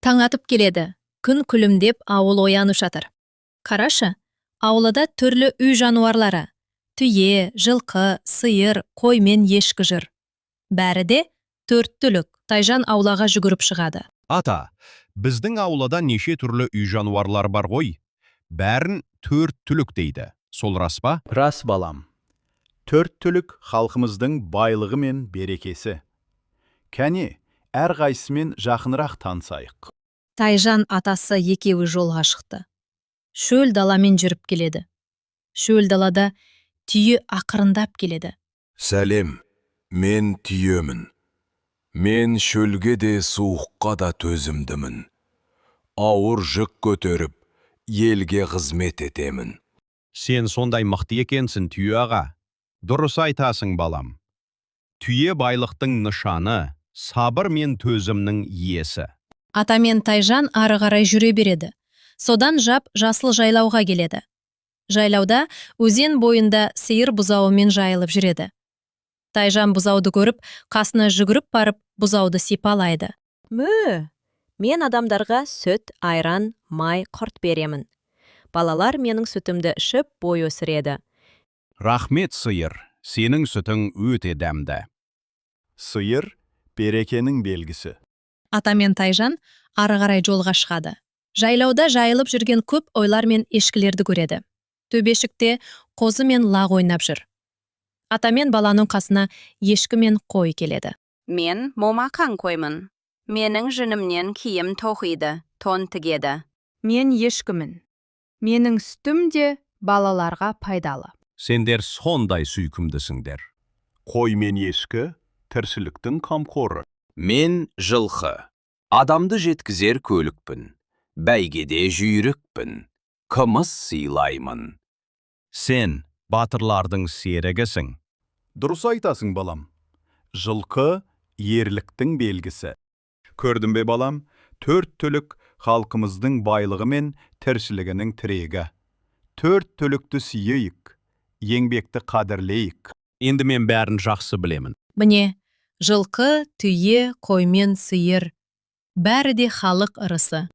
Таң атып келеді. Күн күлімдеп ауыл оянып жатыр. Қарашы, ауылда түрлі үй жануарлары. Түйе, жылқы, сиыр, қой мен ешкі жүр. Бәрі де 4 түлік. Тайжан аулаға жүгіріп шығады. Ата, біздің аулада неше түрлі үй жануарлар бар ғой? Бәрін 4 түлік дейді. Сол рас па? Рас балам. 4 түлік халқымыздың байлығы мен берекесі. Кәне, әрқайсымен жақынырақ танысайық. Тайжан атасы екеуі жолға шықты. Шөл даламен жүріп келеді. Шөл далада түйе ақырындап келеді. Сәлем, мен түйемін. Мен шөлге де суыққа да төзімдімін. Ауыр жүк көтеріп, елге қызмет етемін. Сен сондай мықты екенсің, түйе аға. Дұрыс айтасың, балам. Түйе байлықтың нышаны, сабыр мен төзімнің иесі. Ата мен Тайжан ары қарай жүре береді. Содан жап жасыл жайлауға келеді. Жайлауда өзен бойында сиыр бұзауымен жайылып жүреді. Тайжан бұзауды көріп, қасына жүгіріп барып, бұзауды сипалайды. Мен адамдарға сүт, айран, май, құрт беремін. Балалар менің сүтімді ішіп бой өсіреді. Рахмет, сиыр, сенің сүтің өте дәмді. Сиыр берекенің белгісі. Ата мен Тайжан ары қарай жолға шығады. Жайлауда жайылып жүрген көп ойлар мен ешкілерді көреді. Төбешікте қозы мен лақ ойнап жүр. Ата мен баланың қасына ешкі мен қой келеді. Мен момақан қоймын. Менің жүнімнен киім тоқиды, тон тігеді. Мен ешкімін. Менің сүтім де балаларға пайдалы. Сендер сондай сүйкімдісіңдер. Қой мен ешкі тіршіліктің қамқоры. Мен жылқы. Адамды жеткізер көлікпін. Бәйгеде жүйрікпін. Қымыз сыйлаймын. Сен батырлардың серігісің. Дұрыс айтасың, балам. Жылқы ерліктің белгісі. Көрдің бе, балам? 4 түлік халқымыздың байлығы мен тіршілігінің тірегі. 4 түлікті сүйейік, еңбекті қадірлейік. Енді мен бәрін жақсы білемін. Міне, жылқы, түйе, қой мен сиыр. Бәрі де халық ырысы.